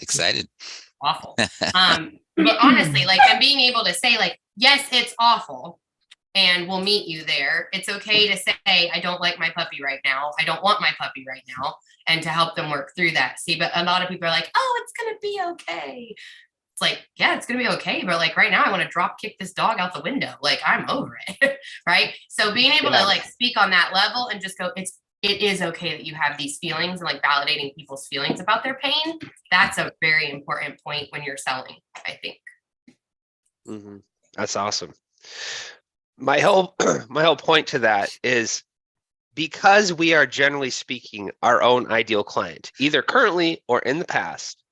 Excited. Awful. But honestly, like, and being able to say, like, yes, it's awful, and we'll meet you there. It's okay to say, I don't like my puppy right now. I don't want my puppy right now. And to help them work through that. See, but a lot of people are like, oh, it's going to be okay. It's like, yeah, it's going to be okay. But like right now, I want to drop kick this dog out the window. Like, I'm over it. Right. So being able to like speak on that level and just go, it is okay that you have these feelings, and like validating people's feelings about their pain. That's a very important point when you're selling, I think. Mm-hmm. That's awesome. My whole point to that is, because we are generally speaking our own ideal client, either currently or in the past,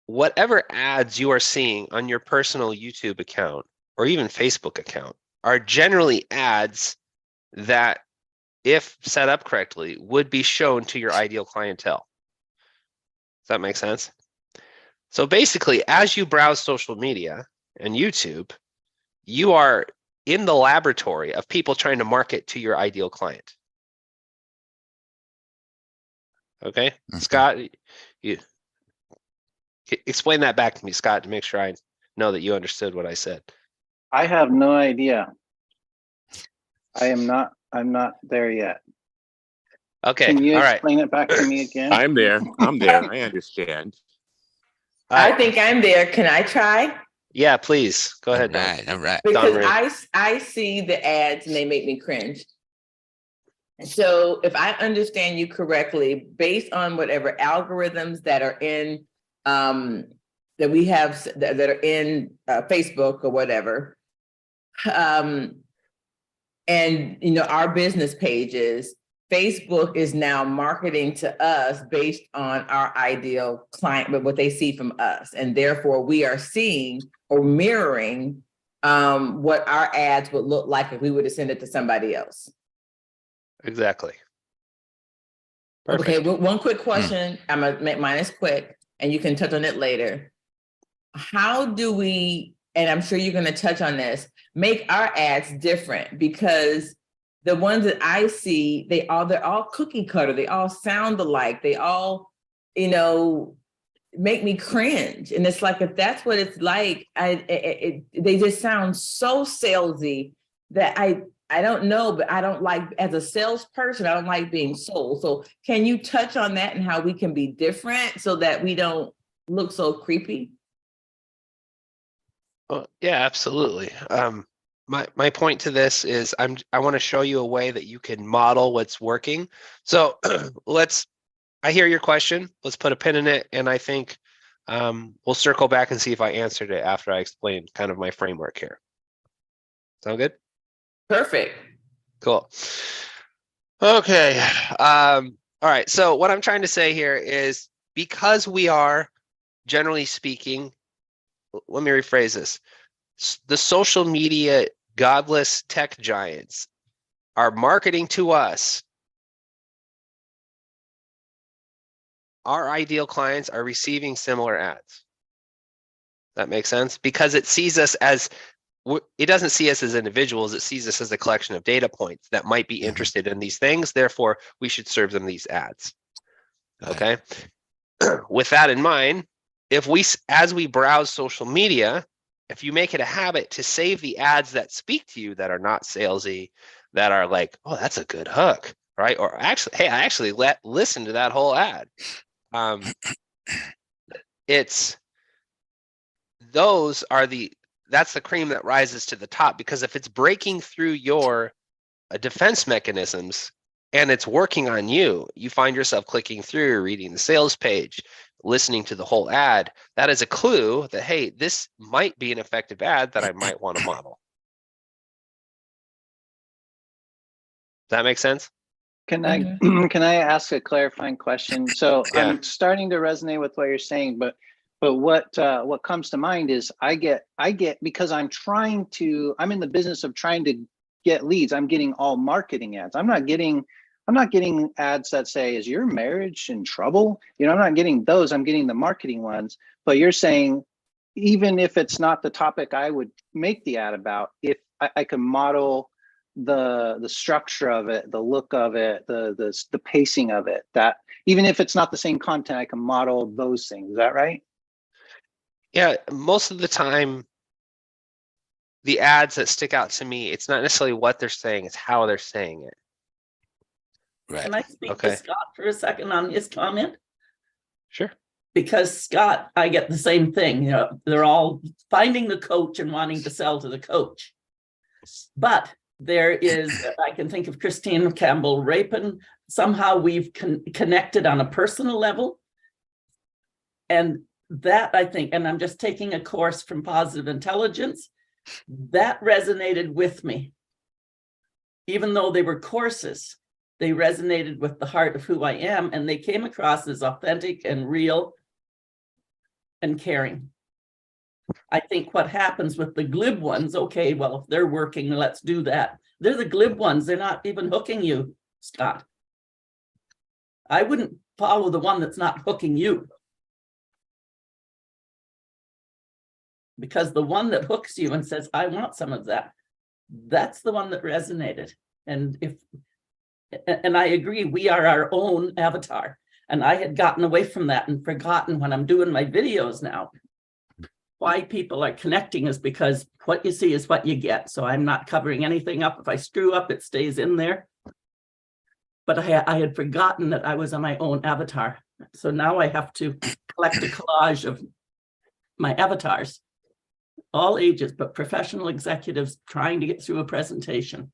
whatever ads you are seeing on your personal YouTube account or even Facebook account are generally ads that, if set up correctly, would be shown to your ideal clientele. Does that make sense? So basically, as you browse social media and YouTube, you are in the laboratory of people trying to market to your ideal client. Okay, Scott, you explain that back to me, Scott, to make sure I know that you understood what I said. I have no idea. I'm not there yet. Okay. Can you all explain right. it back to me again? I'm there. I understand. I think I'm there. Can I try? Yeah, please. Go ahead. All right. Because I see the ads and they make me cringe. So if I understand you correctly, based on whatever algorithms that are in that we have that are in Facebook or whatever, and you know, our business pages, Facebook is now marketing to us based on our ideal client, but what they see from us. And therefore we are seeing or mirroring what our ads would look like if we were to send it to somebody else. Exactly. Perfect. Okay, one quick question. I'm gonna make mine is quick and you can touch on it later. How do we, and I'm sure you're gonna touch on this, make our ads different? Because the ones that I see, they're all cookie cutter. They all sound alike. They all, you know, make me cringe. And it's like, if that's what it's like, they just sound so salesy that I don't know, but I don't like, as a salesperson, I don't like being sold. So can you touch on that and how we can be different so that we don't look so creepy? Well, yeah, absolutely. My point to this is I want to show you a way that you can model what's working. So I hear your question. Let's put a pin in it. And I think we'll circle back and see if I answered it after I explain kind of my framework here. Sound good? Perfect. Cool. Okay. All right. So what I'm trying to say here is, because we are, generally speaking, let me rephrase this. The social media godless tech giants are marketing to us. Our ideal clients are receiving similar ads. That makes sense? Because it sees us as, it doesn't see us as individuals, it sees us as a collection of data points that might be interested in these things. Therefore, we should serve them these ads. Okay. With that in mind, as we browse social media, if you make it a habit to save the ads that speak to you, that are not salesy, that are like, oh, that's a good hook, right? Or actually, hey, I actually listen to that whole ad. That's the cream that rises to the top, because if it's breaking through your defense mechanisms and it's working on you, you find yourself clicking through, reading the sales page, listening to the whole ad. That is a clue that, hey, this might be an effective ad that I might want to model. Does that make sense? Can I ask a clarifying question? So Yeah. I'm starting to resonate with what you're saying, but what comes to mind is I get because I'm in the business of trying to get leads. I'm getting all marketing ads. I'm not getting ads that say, is your marriage in trouble? You know, I'm not getting those. I'm getting the marketing ones. But you're saying, even if it's not the topic I would make the ad about, if I can model the structure of it, the look of it, the pacing of it, that even if it's not the same content, I can model those things. Is that right? Yeah, most of the time, the ads that stick out to me, it's not necessarily what they're saying, it's how they're saying it. Right. Can I speak Okay. to Scott for a second on his comment? Sure. Because Scott, I get the same thing. You know, they're all finding the coach and wanting to sell to the coach. But there is, I can think of Christine Campbell Rapin. Somehow we've connected on a personal level. And that, I think, and I'm just taking a course from Positive Intelligence, that resonated with me. Even though they were courses, they resonated with the heart of who I am, and they came across as authentic and real and caring. I think what happens with the glib ones, okay, well, if they're working, let's do that. They're the glib ones. They're not even hooking you, Scott. I wouldn't follow the one that's not hooking you. Because the one that hooks you and says, I want some of that, that's the one that resonated. And I agree, we are our own avatar. And I had gotten away from that and forgotten when I'm doing my videos now. Why people are connecting is because what you see is what you get. So I'm not covering anything up. If I screw up, it stays in there. But I had forgotten that I was on my own avatar. So now I have to collect a collage of my avatars, all ages, but professional executives trying to get through a presentation.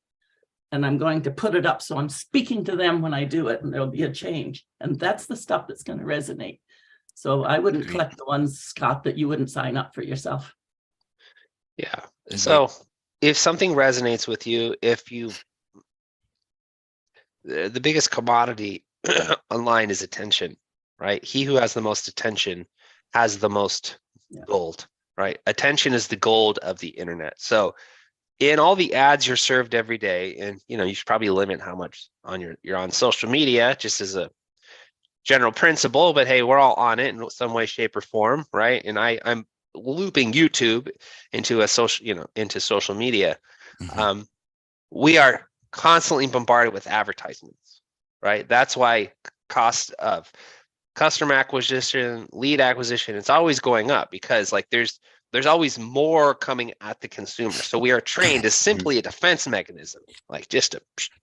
And I'm going to put it up. So I'm speaking to them when I do it, and there'll be a change. And that's the stuff that's going to resonate. So I wouldn't collect the ones, Scott, that you wouldn't sign up for yourself. Yeah. So if something resonates with you, the biggest commodity online is attention, right? He who has the most attention has the most gold, right? Attention is the gold of the internet. So in all the ads you're served every day, and you should probably limit how much you're on social media, just as a general principle, but hey, we're all on it in some way, shape, or form, right? And I'm looping YouTube into into social media. Mhm. We are constantly bombarded with advertisements, right? That's why cost of customer acquisition, lead acquisition, it's always going up, because like there's always more coming at the consumer. So we are trained as simply a defense mechanism, like just to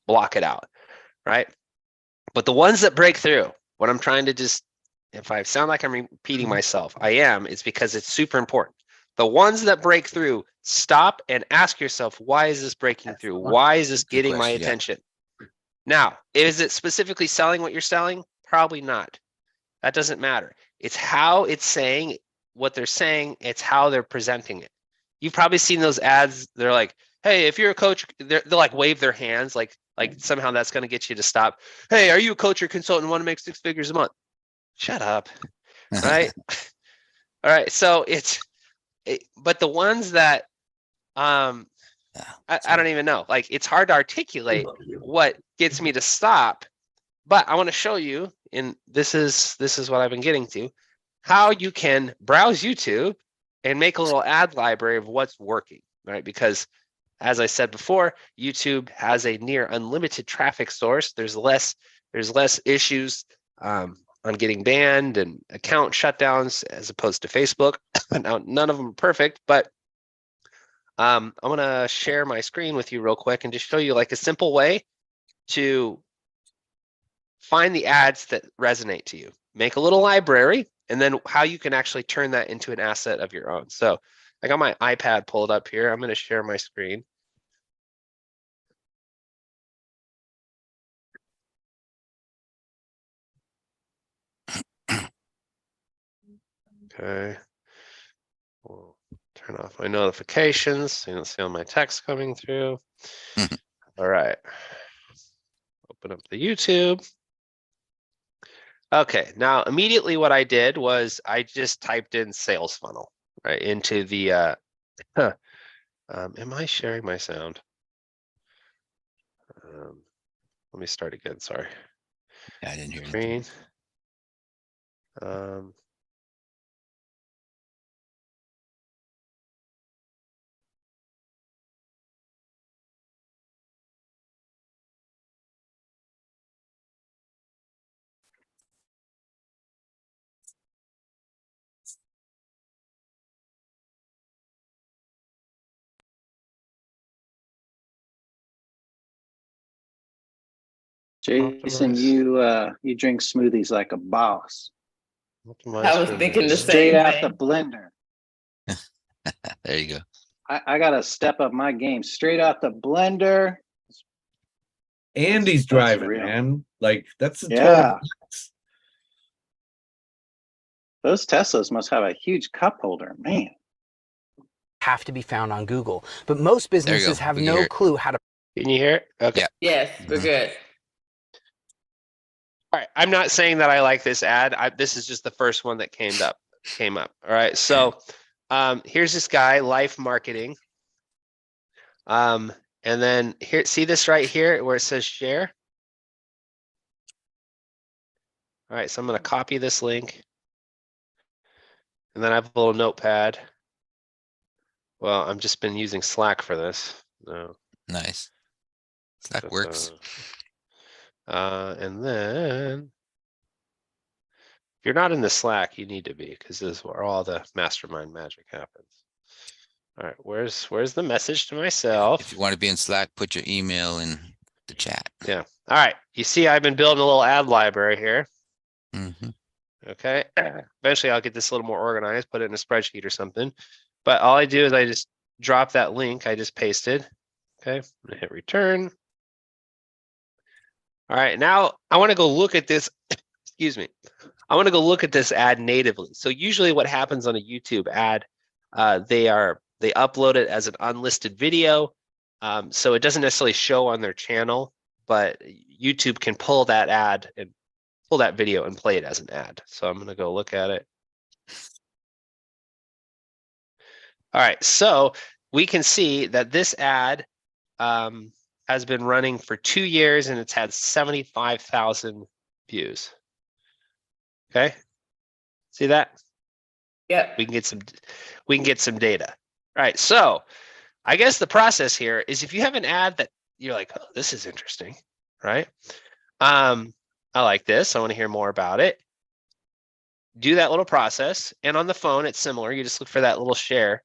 block it out, right? But the ones that break through, what I'm trying to just, if I sound like I'm repeating myself, I am, it's because it's super important. The ones that break through, stop and ask yourself, why is this breaking through? Why is this getting my attention? Now, is it specifically selling what you're selling? Probably not. That doesn't matter. It's how it's saying what they're saying. It's how they're presenting it. You've probably seen those ads. They're like, hey, if you're a coach, they'll like wave their hands like somehow that's going to get you to stop. Hey, are you a coach or consultant and want to make 6 figures a month? Shut up. Right. All right. So but the ones that I don't even know, like it's hard to articulate what gets me to stop, but I want to show you, and this is what I've been getting to, how you can browse YouTube and make a little ad library of what's working, right? Because as I said before, YouTube has a near unlimited traffic source. There's less issues on getting banned and account shutdowns as opposed to Facebook. Now, none of them are perfect, but I'm gonna share my screen with you real quick and just show you like a simple way to find the ads that resonate to you. Make a little library, and then how you can actually turn that into an asset of your own. So I got my iPad pulled up here. I'm going to share my screen. Okay. We'll turn off my notifications so you don't see all my text coming through. All right. Open up the YouTube. Okay, now immediately what I did was I just typed in sales funnel right into the am I sharing my sound? Let me start again, sorry. Yeah, I didn't hear Screen. Jason, Optimize. you drink smoothies like a boss. Optimize I was for thinking the views. same Straight out the thing. blender. There you go. I gotta step up my game. Straight out the blender. Andy's That's driving, real. man. Like that's a Yeah. total. Those Teslas must have a huge cup holder, man. Have to be found on Google, but most There you businesses go. have We can no hear it. clue how to. Can you hear it? Okay. Yeah. Yes, we're Mhm. good. All right. I'm not saying that I like this ad. This is just the first one that came up. All right. So here's this guy, Life Marketing. And then here, see this right here where it says share. All right. So I'm going to copy this link. And then I have a little notepad. Well, I've just been using Slack for this. No. Nice. That works. And then if you're not in the Slack, you need to be, because this is where all the mastermind magic happens. All right, where's the message to myself? If you want to be in Slack, put your email in the chat. Yeah. All right. You see, I've been building a little ad library here. Mm-hmm. Okay. Eventually I'll get this a little more organized, put it in a spreadsheet or something. But all I do is I just drop that link I just pasted. Okay. I'm gonna hit return. All right. Now I want to go look at this. Excuse me. I want to go look at this ad natively. So usually what happens on a YouTube ad, they upload it as an unlisted video. So it doesn't necessarily show on their channel, but YouTube can pull that ad and pull that video and play it as an ad. So I'm going to go look at it. All right. So we can see that this ad has been running for 2 years and it's had 75,000 views. Okay. See that? Yep. We can get some data. All right. So I guess the process here is if you have an ad that you're like, oh, this is interesting, right? I like this. I want to hear more about it. Do that little process. And on the phone, it's similar. You just look for that little share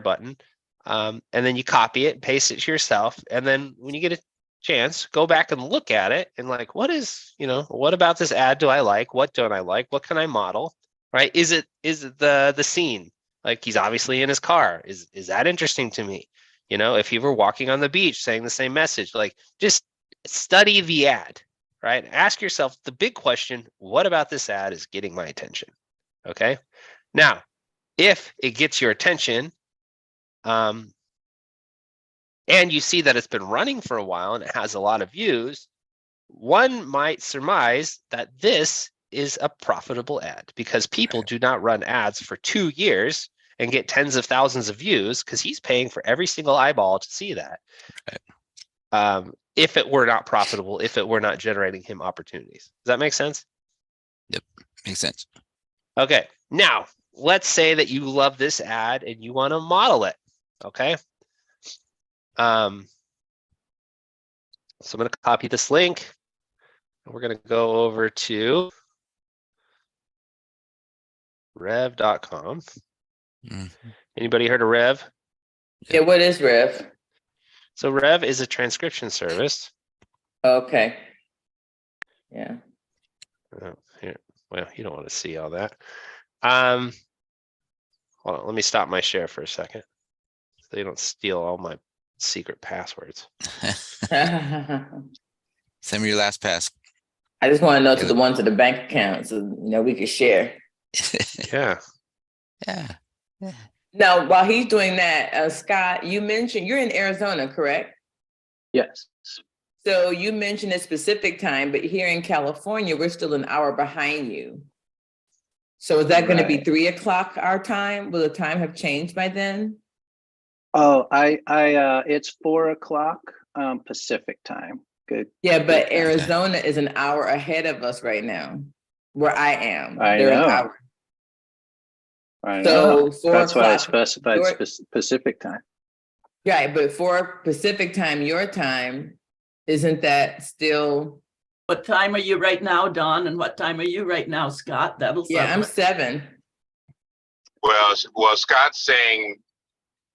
button. And then you copy it, paste it to yourself. And then when you get a chance, go back and look at it and like, what about this ad do I like? What don't I like? What can I model? Right? Is it the scene? Like he's obviously in his car. Is that interesting to me? If he were walking on the beach saying the same message, like just study the ad, right? Ask yourself the big question, what about this ad is getting my attention? Okay. Now, if it gets your attention, and you see that it's been running for a while and it has a lot of views, one might surmise that this is a profitable ad because people do not run ads for 2 years and get tens of thousands of views because he's paying for every single eyeball to see that. Right. If it were not profitable, if it were not generating him opportunities. Does that make sense? Yep, makes sense. Okay, now let's say that you love this ad and you want to model it. Okay. So I'm going to copy this link. We're going to go over to rev.com. Mm-hmm. Anybody heard of Rev? Yeah, what is Rev? So Rev is a transcription service. Okay. Yeah. Here. Well, you don't want to see all that. Hold on, let me stop my share for a second so they don't steal all my secret passwords. I Send me your last pass. just want to know to the ones to the bank account so we can share. Yeah. Yeah. Now, while he's doing that, Scott, you mentioned you're in Arizona, correct? Yes. So you mentioned a specific time, but here in California, we're still an hour behind you. So is that going to be 3 o'clock our time? Will the time have changed by then? Oh, it's 4 o'clock Pacific time. Good. Yeah, but Good. Arizona is an hour ahead of us right now, where I am. I They're know. an hour. I So know. 4 That's why I o'clock specified your- Pacific time. Right, but for Pacific time, your time, isn't that still? What time are you right now, Dawn? And what time are you right now, Scott? That'll Yeah, I'm settle it. 7. Well, Scott's saying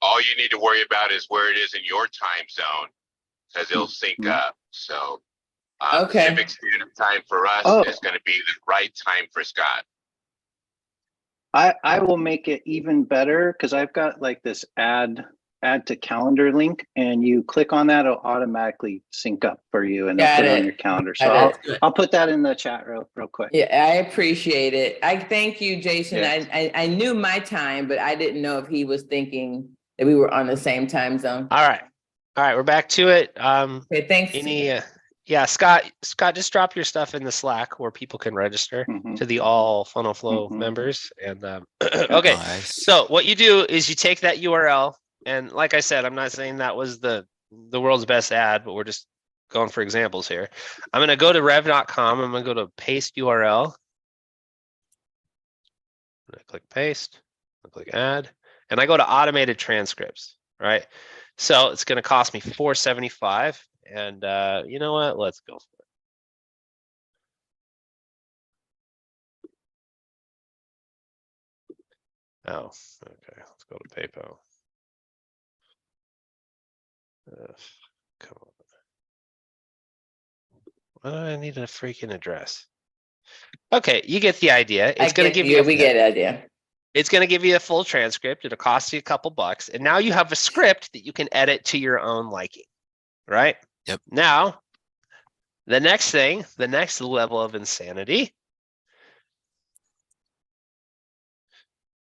all you need to worry about is where it is in your time zone, because it'll sync up. So Okay. Pacific Standard Time for us Oh. is going to be the right time for Scott. I will make it even better because I've got like this add to calendar link, and you click on that, it'll automatically sync up for you and it'll Got put it on it. your calendar. Got So it. I'll put that in the chat real quick. Yeah, I appreciate it. I thank you, Jason. Yeah. I knew my time, but I didn't know if he was thinking that we were on the same time zone. All right. We're back to it. Okay, thanks. Yeah, Scott, just drop your stuff in the Slack where people can register Mhm. to the all FunnelFlow Mhm. members. And okay, Nice. so what you do is you take that URL, and like I said, I'm not saying that was the world's best ad, but we're just going for examples here. I'm going to go to rev.com. I'm going to go to paste URL. I'm going to click paste. I click add, and I go to automated transcripts. Right, so it's going to cost me $4.75. And you know what? Let's go for it. Oh, okay. Let's go to PayPal. Come on. Why do I need a freaking address? Okay, you get the idea. It's going to give you. We get the idea. It's going to give you a full transcript. It'll cost you a couple bucks, and now you have a script that you can edit to your own liking. Right? Yep. Now, the next thing, the next level of insanity.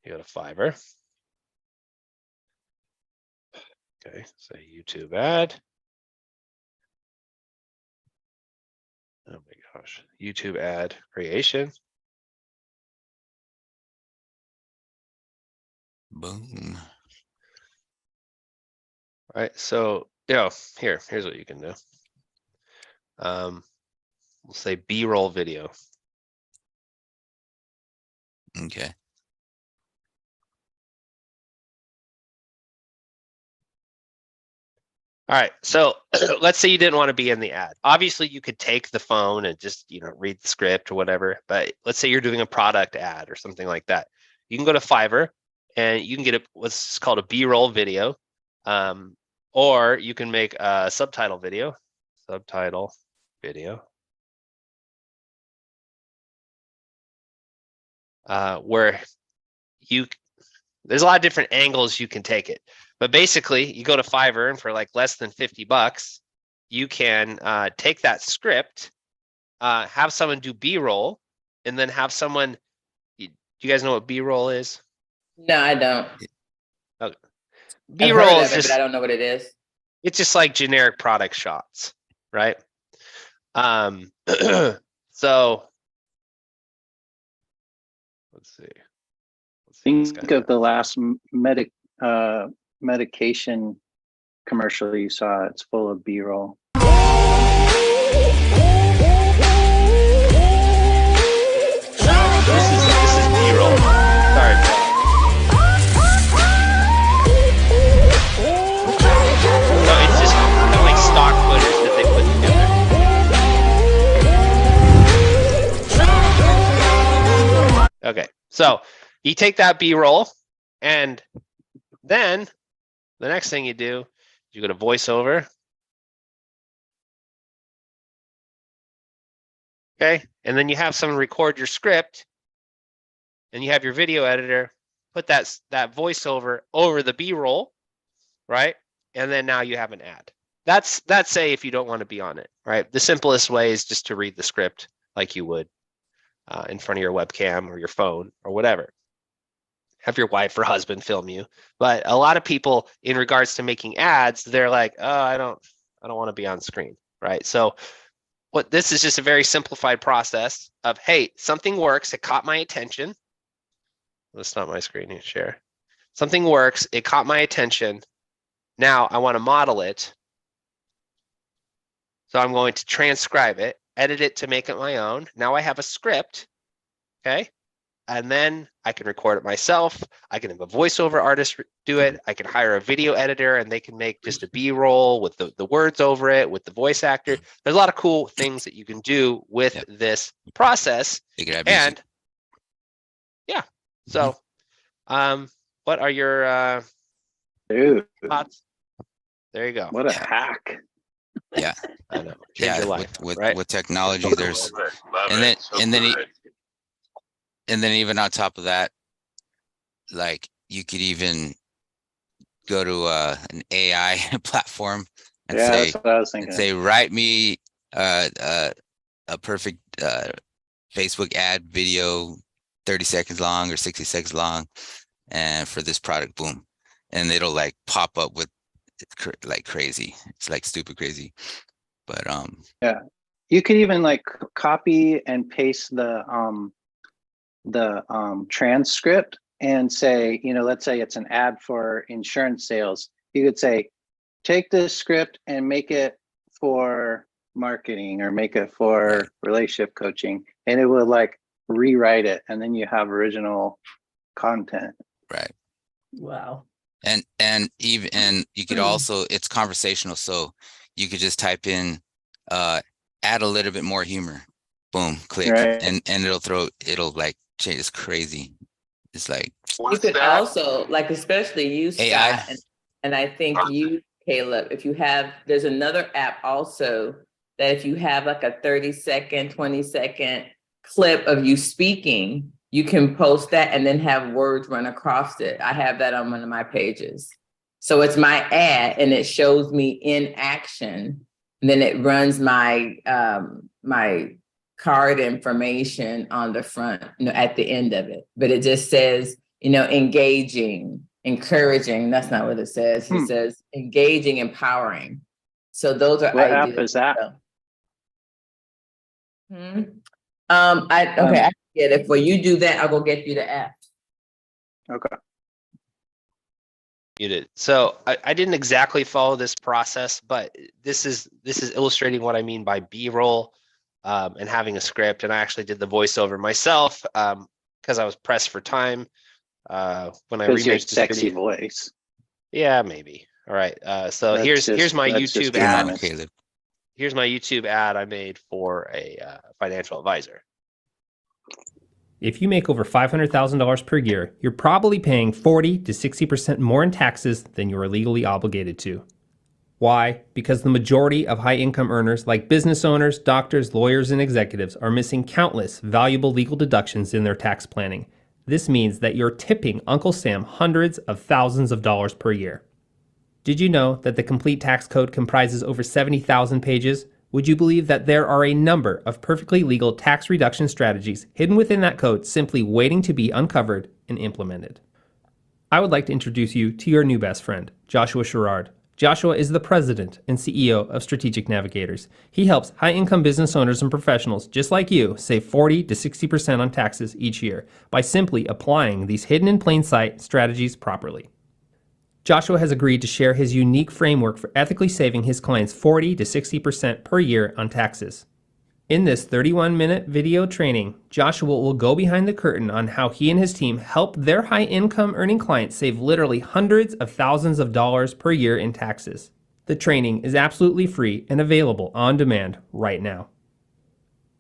You go to Fiverr. Okay, say YouTube ad. Oh my gosh, YouTube ad creation. Boom. All right, so here's what you can do. We'll say B-roll video. Okay. All right, so let's say you didn't want to be in the ad. Obviously, you could take the phone and just read the script or whatever. But let's say you're doing a product ad or something like that. You can go to Fiverr and you can get what's called a B-roll video, or you can make a subtitle video. Where there's a lot of different angles you can take it. But basically, you go to Fiverr, and for like less than $50, you can take that script, have someone do B-roll, and then have someone. Do you guys know what B-roll is? No, I don't. Okay. I've B-roll heard is of it, just. but I don't know what it is. It's just like generic product shots, right? So let's see. Think of the last medication commercial you saw. It's full of B-roll. This is B-roll. Sorry. No, it's just kind of like stock footage that they put together. Okay, so you take that B-roll, and then the next thing you do is you go to voiceover. Okay, and then you have someone record your script, and you have your video editor put that voiceover over the B-roll, right? And then now you have an ad. That's say if you don't want to be on it, right? The simplest way is just to read the script like you would in front of your webcam or your phone or whatever. Have your wife or husband film you. But a lot of people, in regards to making ads, they're like, oh, I don't want to be on screen, right? So this is just a very simplified process of, hey, something works, it caught my attention. That's not my screen to share. Something works, it caught my attention. Now I want to model it. So I'm going to transcribe it, edit it to make it my own. Now I have a script, okay? And then I can record it myself. I can have a voiceover artist do it. I can hire a video editor and they can make just a B-roll with the words over it, with the voice actor. There's a lot of cool things that you can do with this process. And yeah, so what are your Dude, thoughts? There you go. what a hack. Yeah. I know. Change Yeah. your life, With right? technology, there's, Love and then, it. So and then, good. and then even on top of that, like you could even go to an AI platform and Yeah, say, that's what I was thinking. write me a perfect Facebook ad video, 30 seconds long or 60 seconds long, and for this product, boom, and it'll like pop up with like crazy. It's like stupid crazy, but Yeah, you could even like copy and paste the transcript and say, you know, let's say it's an ad for insurance sales. You could say, take this script and make it for marketing or make it for Right. relationship coaching, and it will like rewrite it, and then you have original content. right. Wow. And even you could also, it's conversational, so you could just type in add a little bit more humor, boom, click, Right. and it'll like change. It's crazy. It's like You What's could that? also, like, especially you, AI. Scott, and I think you, Caleb, if you have, there's another app also that if you have like a 30-second, 20-second clip of you speaking, you can post that and then have words run across it. I have that on one of my pages. So it's my ad and it shows me in action. And then it runs my my card information on the front, you know, at the end of it. But it just says, you know, engaging, encouraging. That's not what it says. It says engaging, empowering. So those are What ideas. app is that? I can get it. For you do that, I'll go get you the app. Okay. You did. So I didn't exactly follow this process, but this is illustrating what I mean by B-roll and having a script. And I actually did the voiceover myself because I was pressed for time when I Because your remade this sexy video. voice. Yeah, maybe. All right. So here's my YouTube Come ad. on, Caleb. Here's my YouTube ad I made for a financial advisor. If you make over $500,000 per year, you're probably paying 40 to 60% more in taxes than you are legally obligated to. Why? Because the majority of high-income earners, like business owners, doctors, lawyers, and executives, are missing countless valuable legal deductions in their tax planning. This means that you're tipping Uncle Sam hundreds of thousands of dollars per year. Did you know that the complete tax code comprises over 70,000 pages? Would you believe that there are a number of perfectly legal tax reduction strategies hidden within that code simply waiting to be uncovered and implemented? I would like to introduce you to your new best friend, Joshua Sherrard. Joshua is the president and CEO of Strategic Navigators. He helps high-income business owners and professionals just like you save 40 to 60% on taxes each year by simply applying these hidden in plain sight strategies properly. Joshua has agreed to share his unique framework for ethically saving his clients 40 to 60% per year on taxes. In this 31-minute video training, Joshua will go behind the curtain on how he and his team help their high-income earning clients save literally hundreds of thousands of dollars per year in taxes. The training is absolutely free and available on demand right now.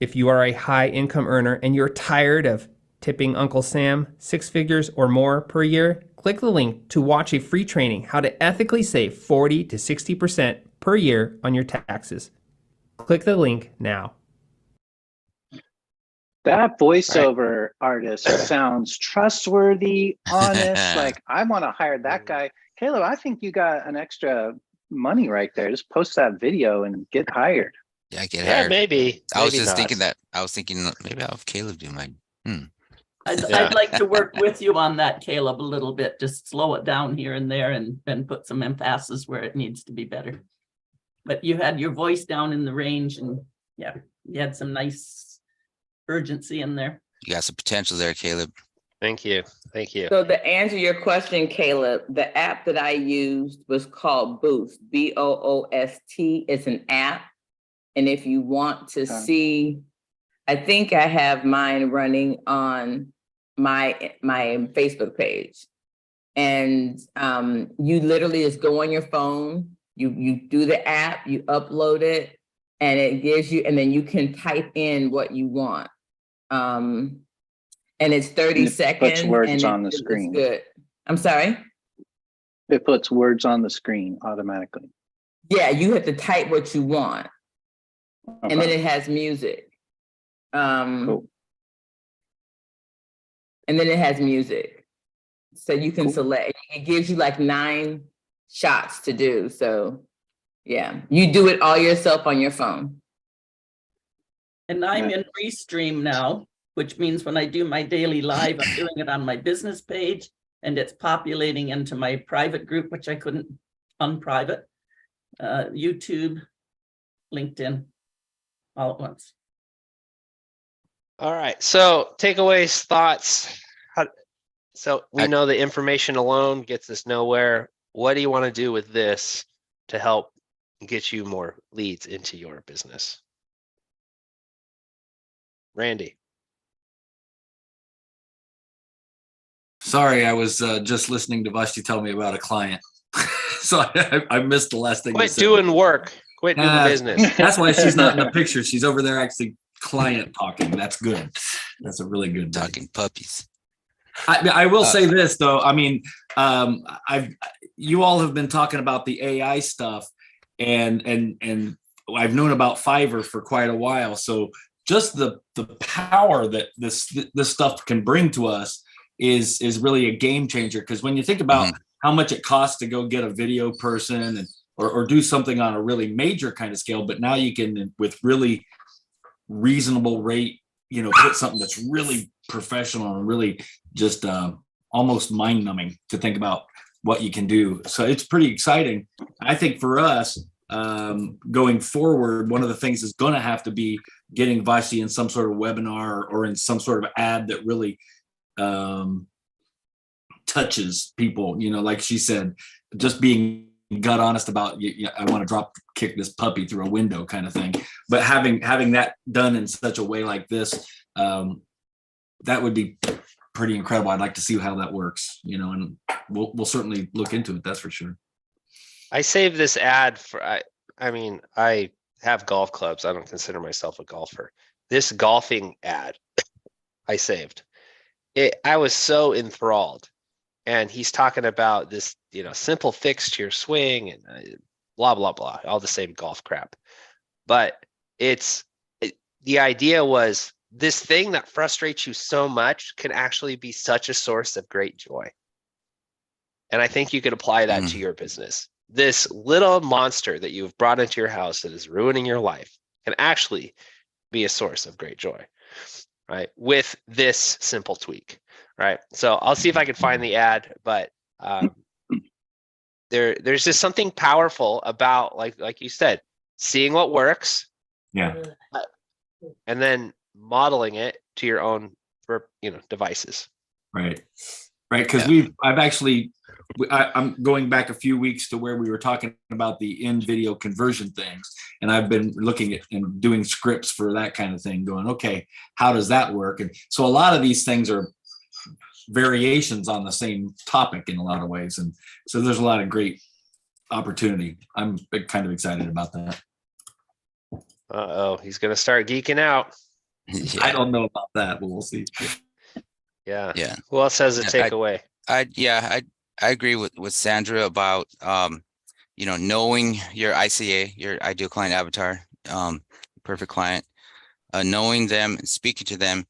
If you are a high-income earner and you're tired of tipping Uncle Sam 6 figures or more per year, click the link to watch a free training how to ethically save 40 to 60% per year on your taxes. Click the link now. That voiceover artist sounds trustworthy, honest. Like, I want to hire that guy. Caleb, I think you got an extra money right there. Just post that video and get hired. Yeah, get Yeah, hired. maybe. I was maybe just not. thinking that. I was thinking maybe I'll have Caleb do mine. I'd like to work with you on that, Caleb, a little bit. Just slow it down here and there and put some emphasis where it needs to be better. But you had your voice down in the range, and yeah, you had some nice urgency in there. You got some potential there, Caleb. Thank you. Thank you. So to answer your question, Caleb, the app that I used was called Boost, Boost. It's an app. And if you want to see, I think I have mine running on my Facebook page. And you literally just go on your phone, you do the app, you upload it, and it gives you, and then you can type in what you want. And it's 30 And it seconds. puts words and on the it's screen. good. I'm sorry? It puts words on the screen automatically. Yeah, you have to type what you want, and then it has music. Cool. And then it has music, so you can Cool. select. It gives you like 9 shots to do. So, yeah, you do it all yourself on your phone. And I'm in Restream now, which means when I do my daily live, I'm doing it on my business page, and it's populating into my private group, which I couldn't unprivate, YouTube, LinkedIn, all at once. All right. So takeaways, thoughts. So we know the information alone gets us nowhere. What do you want to do with this to help get you more leads into your business? Randy. Sorry, I was just listening to Vashti tell me about a client. So I missed the last thing. Quit doing work. Quit doing business. That's why she's not in the picture. She's over there actually client talking. That's good. That's a really good day. Talking puppies. I will say this though. I mean, you all have been talking about the AI stuff, and I've known about Fiverr for quite a while. So just the power that this stuff can bring to us is really a game changer. Because when you think about how much it costs to go get a video person and or do something on a really major kind of scale, but now you can, with really reasonable rate, put something that's really professional and really just almost mind numbing to think about what you can do. So it's pretty exciting. I think for us going forward, one of the things is going to have to be getting Vashti in some sort of webinar or in some sort of ad that really touches people, like she said, just being gut honest about, I want to drop kick this puppy through a window kind of thing. But having that done in such a way like this, that would be pretty incredible. I'd like to see how that works, and we'll certainly look into it. That's for sure. I saved this ad for, I mean, I have golf clubs. I don't consider myself a golfer. This golfing ad I saved it. I was so enthralled. And he's talking about this, simple fix to your swing and blah, blah, blah, all the same golf crap. But the idea was this thing that frustrates you so much can actually be such a source of great joy. And I think you could apply that to your business. This little monster that you've brought into your house that is ruining your life can actually be a source of great joy, right? With this simple tweak. Right. So I'll see if I can find the ad, but there's just something powerful about, like you said, seeing what works. Yeah. And then modeling it to your own, devices. Right. Right. Because I'm going back a few weeks to where we were talking about the in-video conversion things. And I've been looking at and doing scripts for that kind of thing, going, okay, how does that work? And so a lot of these things are variations on the same topic in a lot of ways. And so there's a lot of great opportunity. I'm kind of excited about that. He's going to start geeking out. Yeah. I don't know about that, but we'll see. Yeah. Yeah. Who else has a takeaway? I agree with Sandra about, knowing your ICA, your ideal client avatar, perfect client, knowing them, speaking to them,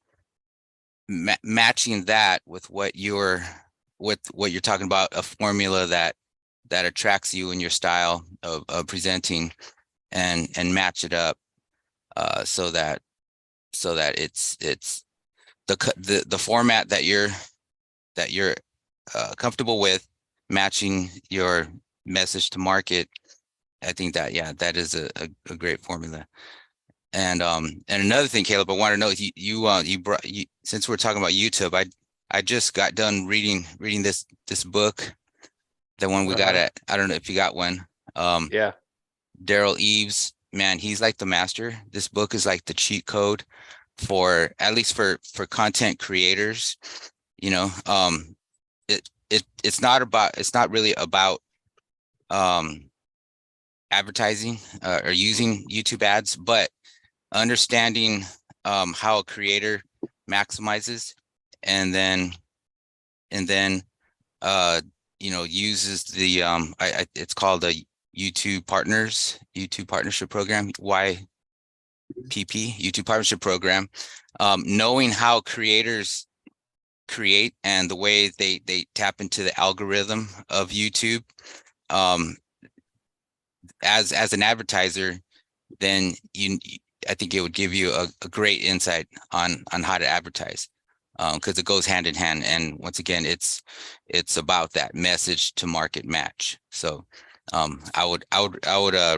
matching that with what you're talking about, a formula that attracts you in your style of presenting, and match it up so that it's the format that you're comfortable with, matching your message to market. I think that is a great formula. And another thing, Caleb, I want to know, you since we're talking about YouTube, I just got done reading this book, the one we got at, I don't know if you got one. Yeah. Daryl Eves, man, he's like the master. This book is like the cheat code for, at least for content creators. It's not really about advertising or using YouTube ads, but understanding how a creator maximizes and then uses the it's called a YouTube Partnership Program, YPP, YouTube Partnership Program. Knowing how creators create and the way they tap into the algorithm of YouTube, as an advertiser, then I think it would give you a great insight on how to advertise, because it goes hand in hand. And once again, it's about that message to market match. So I would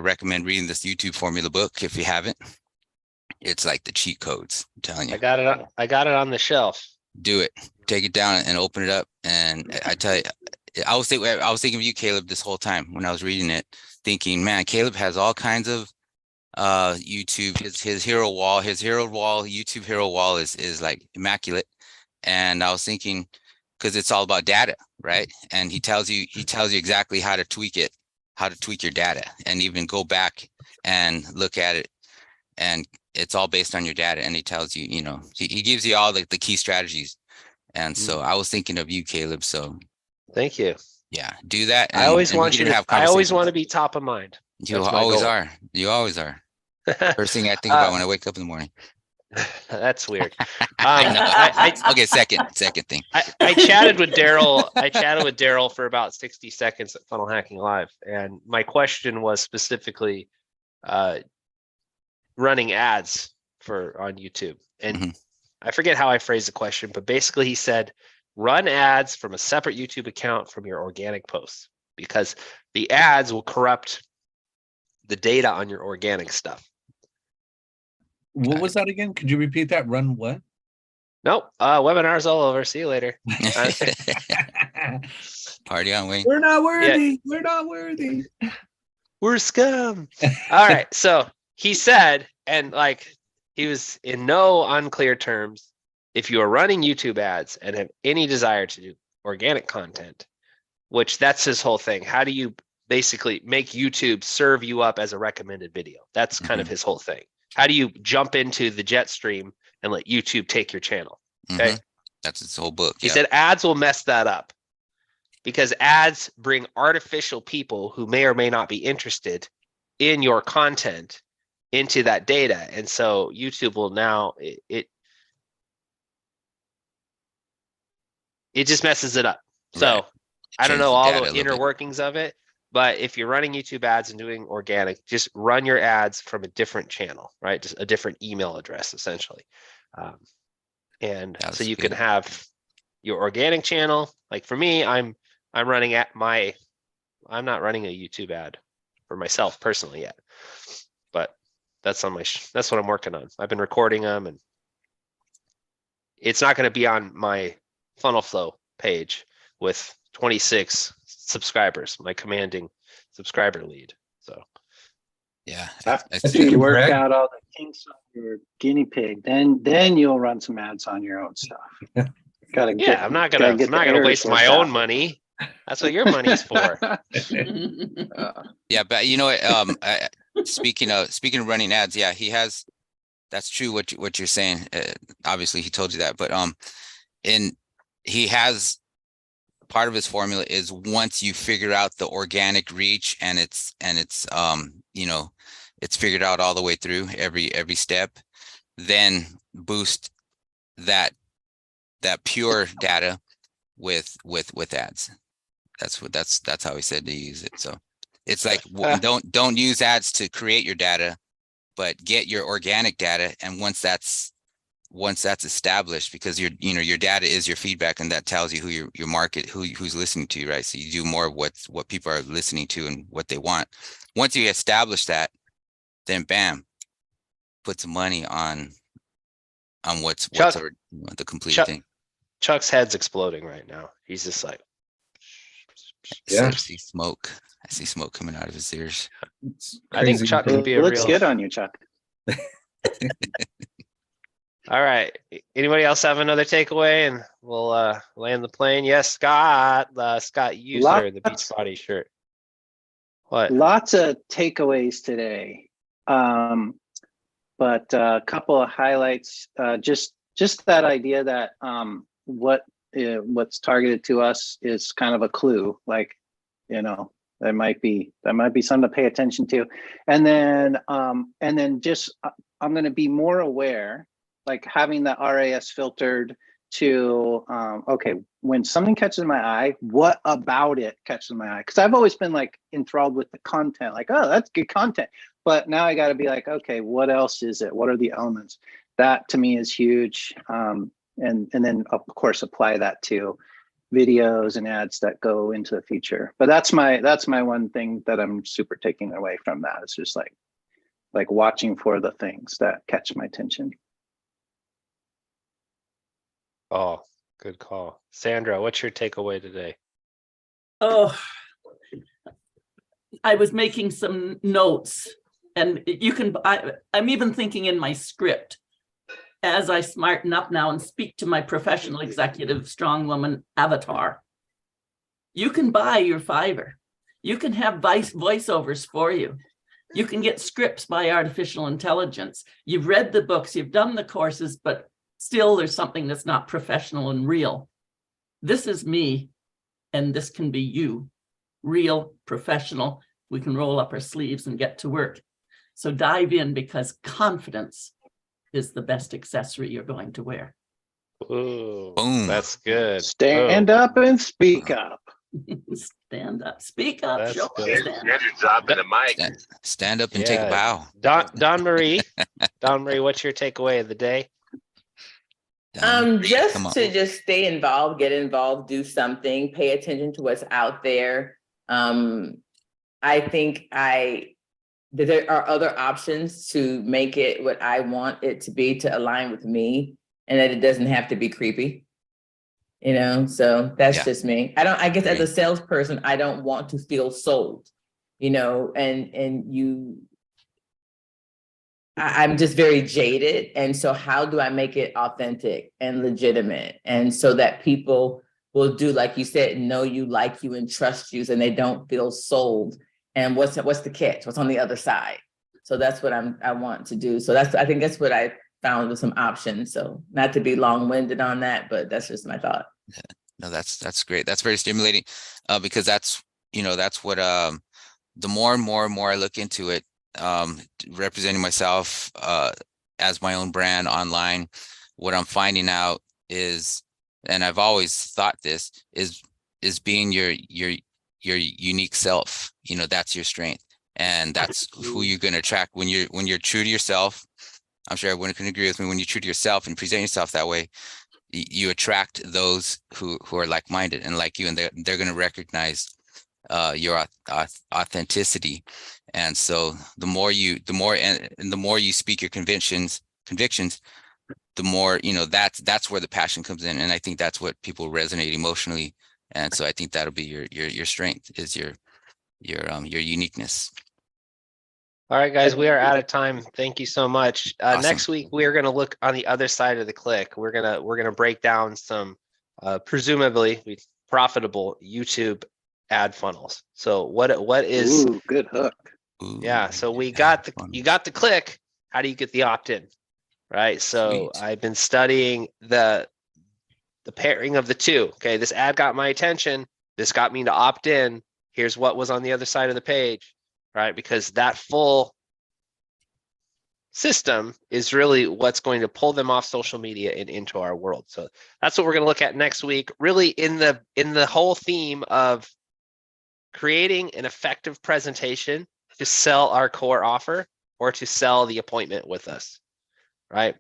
recommend reading this YouTube formula book if you haven't. It's like the cheat codes, I'm telling you. I got it on the shelf. Do it. Take it down and open it up. And I tell you, I was thinking of you, Caleb, this whole time when I was reading it, thinking, man, Caleb has all kinds of YouTube, his hero wall, YouTube hero wall is like immaculate. And I was thinking, because it's all about data, right? And he tells you exactly how to tweak it, how to tweak your data, and even go back and look at it. And it's all based on your data. And he tells you, he gives you all the key strategies. And so I was thinking of you, Caleb. So thank you. Yeah, do that. I always want to be top of mind. You always are. You always are. First thing I think about when I wake up in the morning. That's weird. Okay, second thing. I chatted with Daryl for about 60 seconds at Funnel Hacking Live, and my question was specifically running ads on YouTube. And I forget how I phrased the question, but basically he said, run ads from a separate YouTube account from your organic posts, because the ads will corrupt the data on your organic stuff. What was that again? Could you repeat that? Run what? Nope. Webinars all over. See you later. Party on, Wayne. We're not worthy. Yeah. We're not worthy. We're scum. All right. So he said, and like he was in no unclear terms, if you are running YouTube ads and have any desire to do organic content, which that's his whole thing. How do you basically make YouTube serve you up as a recommended video? That's kind of his whole thing. How do you jump into the jet stream and let YouTube take your channel? Okay. That's his whole book. He said ads will mess that up, because ads bring artificial people who may or may not be interested in your content into that data. And so YouTube will now, it just messes it up. So I don't know all the inner workings of it, but if you're running YouTube ads and doing organic, just run your ads from a different channel, right? Just a different email address, essentially. So you can have your organic channel. Like for me, I'm running I'm not running a YouTube ad for myself personally yet, but that's on that's what I'm working on. I've been recording them, and it's not going to be on my FunnelFlow page with 26 subscribers, my commanding subscriber lead. So yeah, after you work out all the kinks on your guinea pig, then you'll run some ads on your own stuff. I'm not gonna waste my own money. That's what your money's for. Yeah, but you know what? Speaking of running ads, yeah, he has. That's true. What you're saying. Obviously, he told you that, but he has part of his formula is once you figure out the organic reach and it's it's figured out all the way through every step, then boost that pure data with ads. That's how he said to use it. So it's like don't use ads to create your data, but get your organic data. And once that's established, because your data is your feedback, and that tells you who your market, who's listening to you, right? So you do more of what people are listening to and what they want. Once you establish that, then bam, put some money on what's the complete thing. Chuck's head's exploding right now. He's just like, I see smoke. I see smoke coming out of his ears. I think Chuck could be looks good on you, Chuck. All right. Anybody else have another takeaway, and we'll land the plane? Yes, Scott. Scott User, the Beachbody shirt. What? Lots of takeaways today, but a couple of highlights. Just that idea that what's targeted to us is kind of a clue. Like, That might be something to pay attention to. And then just I'm going to be more aware, like having the RAS filtered to okay, when something catches my eye, what about it catches my eye? Because I've always been like enthralled with the content, like, oh, that's good content. But now I got to be like, okay, what else is it? What are the elements? That to me is huge. And then of course apply that to videos and ads that go into the future. But that's my one thing that I'm super taking away from that. It's just like watching for the things that catch my attention. Oh, good call. Sandra, what's your takeaway today? Oh, I was making some notes, and I'm even thinking in my script, as I smarten up now and speak to my professional executive strong woman avatar. You can buy your Fiverr. You can have voiceovers for you. You can get scripts by artificial intelligence. You've read the books, you've done the courses, but still there's something that's not professional and real. This is me, and this can be you. Real, professional. We can roll up our sleeves and get to work. So dive in, because confidence is the best accessory you're going to wear. Ooh, Boom. That's good. Stand up and speak up. Stand up, speak up, That's show good. up, stand up. You're dropping the mic. Stand up and take a Yeah. bow. Don Marie, what's your takeaway of the day? Just Come on. to just stay involved, get involved, do something, pay attention to what's out there. I think that there are other options to make it what I want it to be, to align with me, and that it doesn't have to be creepy. You know, so that's just me. I guess as a salesperson, I don't want to feel sold, you know, I'm just very jaded. And so how do I make it authentic and legitimate? And so that people will do, like you said, know you, like you, and trust you, and they don't feel sold. And what's the catch? What's on the other side? So that's what I want to do. So I think that's what I found with some options. So not to be long-winded on that, but that's just my thought. Yeah. No, that's great. That's very stimulating, because that's what the more and more I look into it, representing myself as my own brand online, what I'm finding out is, and I've always thought this, is being your unique self. You know, that's your strength, and that's who you're going to attract when you're true to yourself. I'm sure everyone can agree with me. When you're true to yourself and present yourself that way, you attract those who are like-minded and like you, and they're going to recognize your authenticity. And so the more you speak your convictions, the more, that's where the passion comes in. And I think that's what people resonate emotionally. And so I think that'll be your strength, is your uniqueness. All right, guys, we are out of time. Thank you so much. Awesome. Next week, we're going to look on the other side of the click. We're gonna break down some presumably profitable YouTube ad funnels. So what is? Ooh, good hook. Yeah. So you got the click. How do you get the opt-in? Right. So Sweet. I've been studying the pairing of the two. Okay, this ad got my attention. This got me to opt in. Here's what was on the other side of the page. Right, because that full system is really what's going to pull them off social media and into our world. So that's what we're going to look at next week, really in the whole theme of creating an effective presentation to sell our core offer or to sell the appointment with us, right?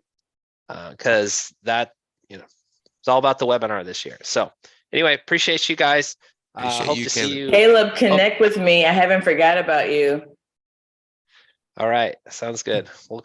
Because that, it's all about the webinar this year. So anyway, appreciate you guys. Hope to see you. Caleb, connect with me. I haven't forgot about you. All right. Sounds good. We'll